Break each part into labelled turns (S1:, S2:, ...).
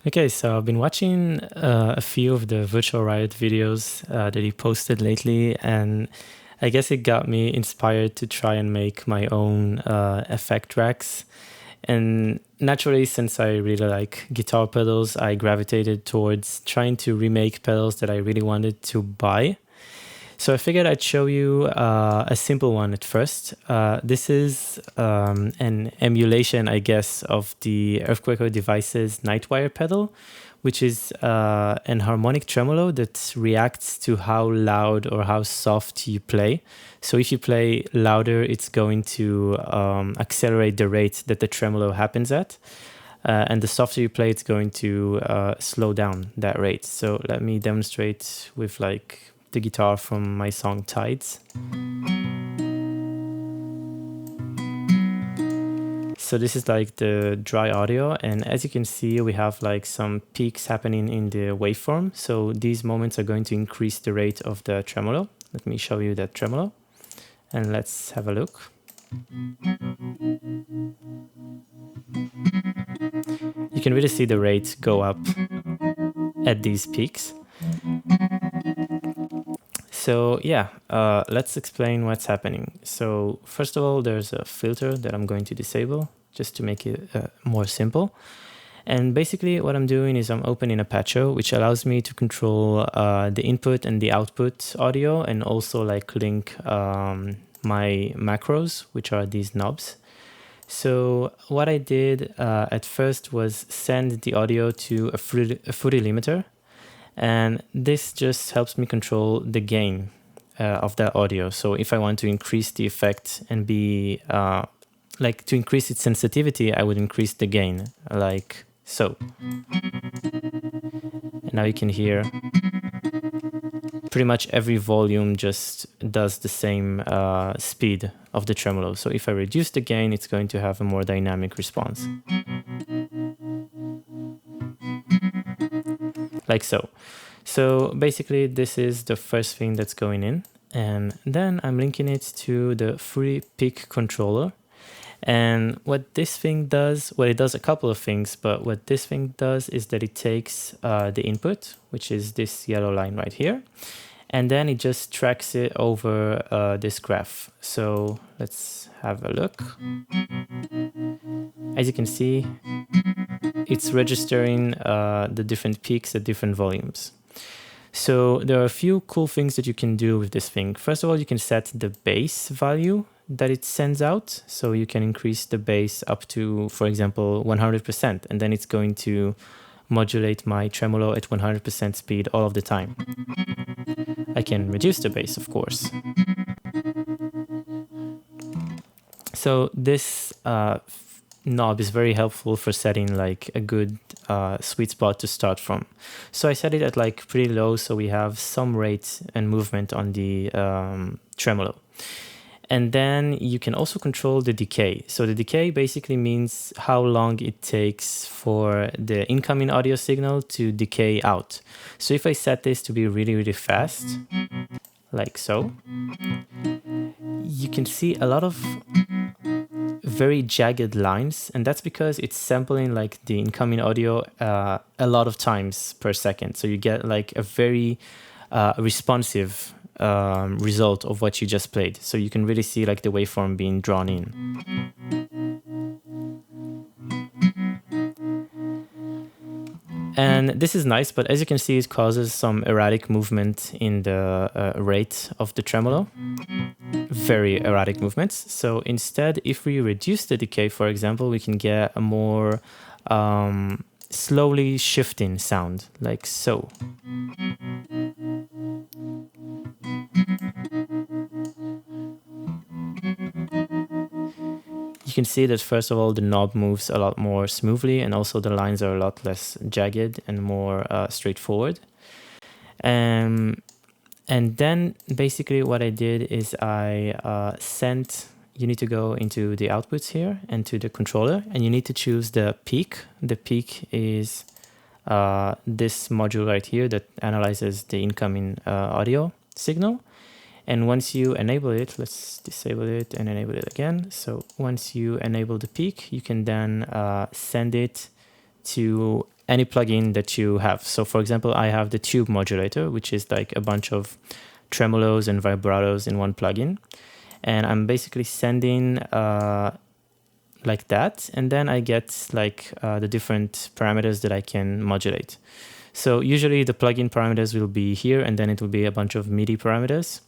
S1: Okay, so I've been watching a few of the Virtual Riot videos that he posted lately, and I guess it got me inspired to try and make my own effect tracks. And naturally, since I really like guitar pedals, I gravitated towards trying to remake pedals that I really wanted to buy. So I figured I'd show you a simple one at first. This is an emulation, I guess, of the Earthquaker Devices Nightwire pedal, which is an harmonic tremolo that reacts to how loud or how soft you play. So if you play louder, it's going to accelerate the rate that the tremolo happens at. And the softer you play, it's going to slow down that rate. So let me demonstrate with like the guitar from my song Tides. So this is like the dry audio, and as you can see, we have like some peaks happening in the waveform. So these moments are going to increase the rate of the tremolo. Let me show you that tremolo, and let's have a look. You can really see the rate go up at these peaks. So yeah, let's explain what's happening. So first of all, there's a filter that I'm going to disable just to make it more simple. And basically what I'm doing is I'm opening Apache, which allows me to control the input and the output audio, and also like link my macros, which are these knobs. So what I did at first was send the audio to a fruity limiter. And this just helps me control the gain of that audio. So if I want to increase the effect and be like to increase its sensitivity, I would increase the gain like so. And now you can hear pretty much every volume just does the same speed of the tremolo. So if I reduce the gain, it's going to have a more dynamic response. Like so. So basically this is the first thing that's going in, and then I'm linking it to the free peak controller. And what this thing does, well, it does a couple of things, but what this thing does is that it takes the input, which is this yellow line right here, and then it just tracks it over this graph. So let's have a look. As you can see, it's registering the different peaks at different volumes. So there are a few cool things that you can do with this thing. First of all, you can set the bass value that it sends out. So you can increase the bass up to, for example, 100%, and then it's going to modulate my tremolo at 100% speed all of the time. I can reduce the bass, of course. So this knob is very helpful for setting like a good sweet spot to start from. So I set it at like pretty low, so we have some rate and movement on the tremolo. And then you can also control the decay. So the decay basically means how long it takes for the incoming audio signal to decay out. So if I set this to be really, really fast, like so, you can see a lot of very jagged lines, and that's because it's sampling like the incoming audio a lot of times per second. So you get like a very responsive result of what you just played. So you can really see like the waveform being drawn in. And this is nice, but as you can see, it causes some erratic movement in the rate of the tremolo. Very erratic movements. So instead, if we reduce the decay, for example, we can get a more slowly shifting sound, like so. You can see that first of all, the knob moves a lot more smoothly, and also the lines are a lot less jagged and more straightforward. And then basically what I did is I sent, you need to go into the outputs here and to the controller, and you need to choose the peak. The peak is this module right here that analyzes the incoming audio signal. And once you enable it, let's disable it and enable it again. So once you enable the peak, you can then send it to any plugin that you have. So for example, I have the tube modulator, which is like a bunch of tremolos and vibratos in one plugin. And I'm basically sending like that. And then I get like the different parameters that I can modulate. So usually the plugin parameters will be here, and then it will be a bunch of MIDI parameters.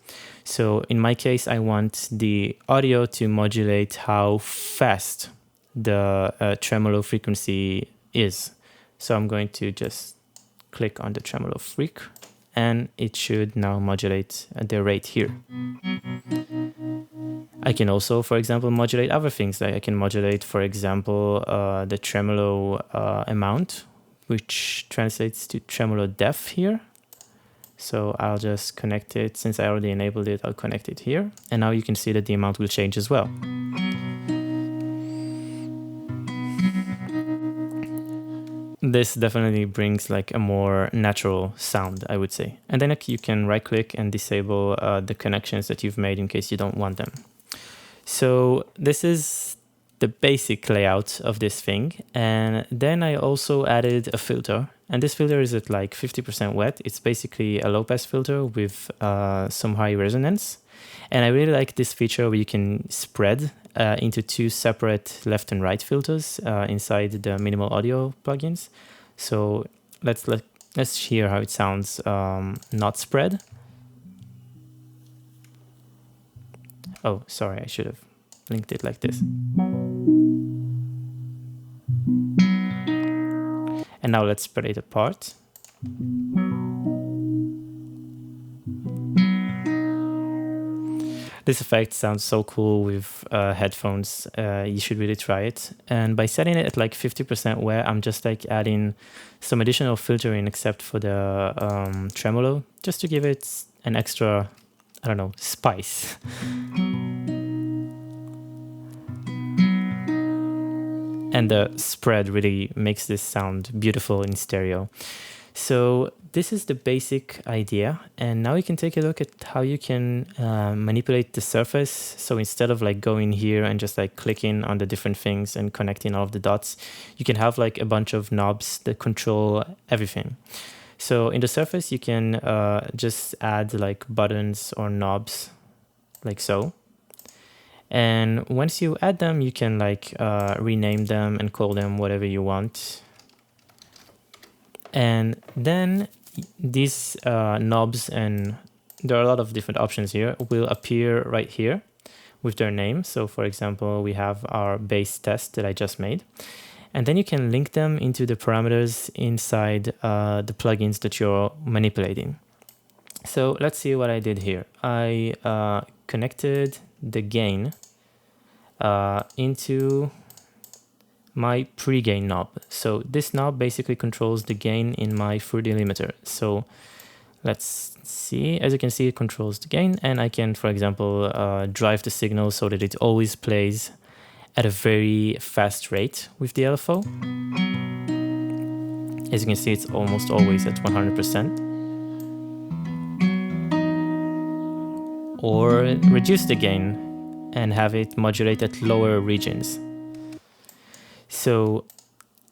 S1: So in my case, I want the audio to modulate how fast the tremolo frequency is. So I'm going to just click on the tremolo freq, and it should now modulate the rate here. I can also, for example, modulate other things. Like I can modulate, for example, the tremolo amount, which translates to tremolo depth here. So I'll just connect it. Since I already enabled it, I'll connect it here. And now you can see that the amount will change as well. This definitely brings like a more natural sound, I would say. And then you can right click and disable the connections that you've made in case you don't want them. So this is the basic layout of this thing. And then I also added a filter, and this filter is at like 50% wet. It's basically a low pass filter with some high resonance. And I really like this feature where you can spread into two separate left and right filters inside the minimal audio plugins. So let's hear how it sounds not spread. Oh, sorry, I should have linked it like this. And now let's spread it apart. This effect sounds so cool with headphones. You should really try it. And by setting it at like 50% wet, I'm just like adding some additional filtering except for the tremolo, just to give it an extra, I don't know, spice. And the spread really makes this sound beautiful in stereo. So this is the basic idea. And now you can take a look at how you can manipulate the surface. So instead of like going here and just like clicking on the different things and connecting all of the dots, you can have like a bunch of knobs that control everything. So in the surface, you can just add like buttons or knobs like so. And once you add them, you can like rename them and call them whatever you want. And then these knobs, and there are a lot of different options here, will appear right here with their name. So for example, we have our bass test that I just made. And then you can link them into the parameters inside the plugins that you're manipulating. So let's see what I did here. I connected the gain into my pre-gain knob. So this knob basically controls the gain in my 3D limiter. So let's see, as you can see, it controls the gain, and I can, for example, drive the signal so that it always plays at a very fast rate with the LFO. As you can see, it's almost always at 100%. Or reduce the gain and have it modulate at lower regions. So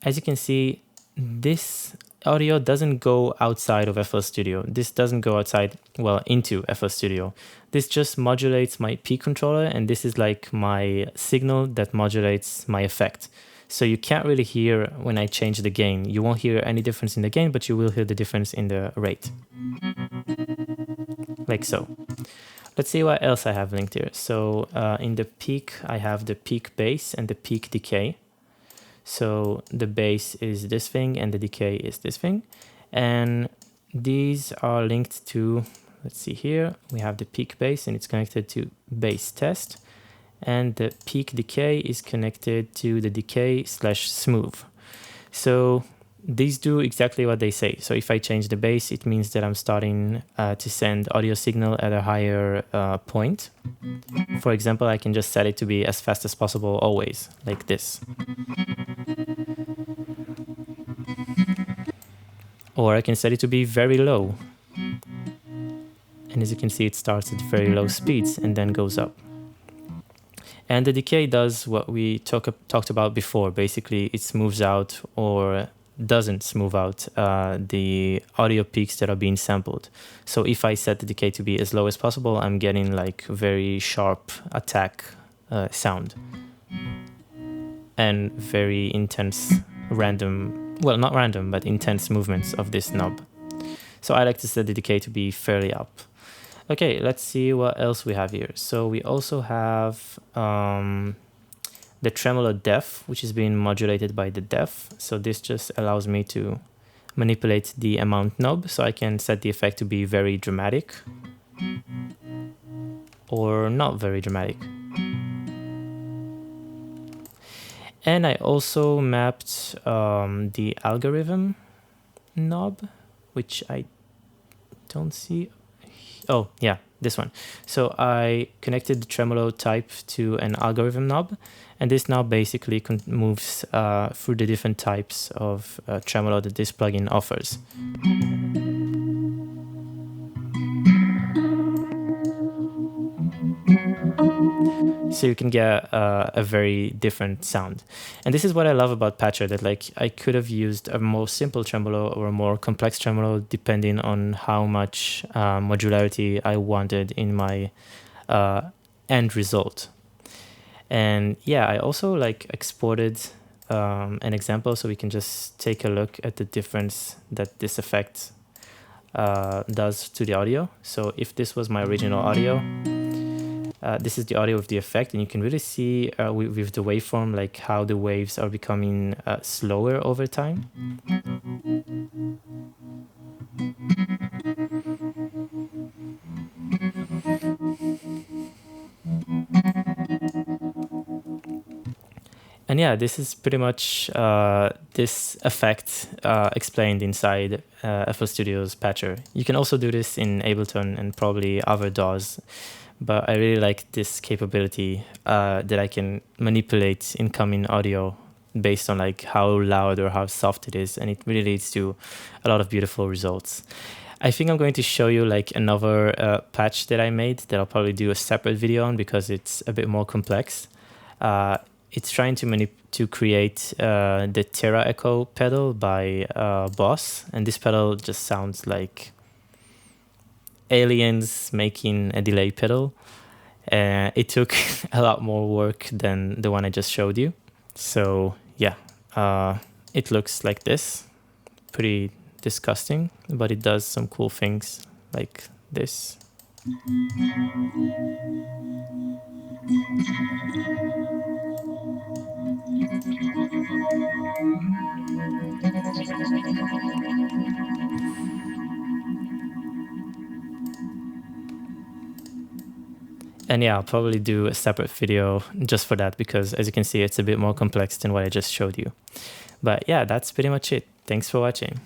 S1: as you can see, this audio doesn't go outside of FL Studio. This doesn't go outside, well, into FL Studio. This just modulates my P controller, and this is like my signal that modulates my effect. So you can't really hear when I change the gain. You won't hear any difference in the gain, but you will hear the difference in the rate. Like so. Let's see what else I have linked here. So in the peak, I have the peak bass and the peak decay. So the bass is this thing and the decay is this thing. And these are linked to, let's see here, we have the peak bass and it's connected to bass test. And the peak decay is connected to the decay/smooth. So these do exactly what they say. So if I change the bass, it means that I'm starting to send audio signal at a higher point. For example, I can just set it to be as fast as possible always, like this. Or I can set it to be very low. And as you can see, it starts at very low speeds and then goes up. And the decay does what we talked about before. Basically, it smooths out or doesn't smooth out the audio peaks that are being sampled. So if I set the decay to be as low as possible, I'm getting like very sharp attack sound and very intense random, well, not random, but intense movements of this knob. So I like to set the decay to be fairly up. Okay, let's see what else we have here. So we also have the tremolo def, which is being modulated by the def. So this just allows me to manipulate the amount knob, so I can set the effect to be very dramatic or not very dramatic. And I also mapped the algorithm knob, which I don't see. Oh, yeah, this one. So I connected the tremolo type to an algorithm knob, and this knob basically moves through the different types of tremolo that this plugin offers. So you can get a very different sound. And this is what I love about Patcher, that like I could have used a more simple tremolo or a more complex tremolo depending on how much modularity I wanted in my end result. And yeah, I also like exported an example so we can just take a look at the difference that this effect does to the audio. So if this was my original audio, this is the audio of the effect, and you can really see with the waveform like how the waves are becoming slower over time. And yeah, this is pretty much this effect explained inside FL Studio's Patcher. You can also do this in Ableton and probably other DAWs, but I really like this capability that I can manipulate incoming audio based on like how loud or how soft it is, and it really leads to a lot of beautiful results. I think I'm going to show you like another patch that I made that I'll probably do a separate video on because it's a bit more complex. It's trying to create the Terra Echo pedal by Boss, and this pedal just sounds like aliens making a delay pedal. It took a lot more work than the one I just showed you. So yeah, it looks like this, pretty disgusting, but it does some cool things like this. And yeah, I'll probably do a separate video just for that because as you can see, it's a bit more complex than what I just showed you. But yeah, that's pretty much it. Thanks for watching.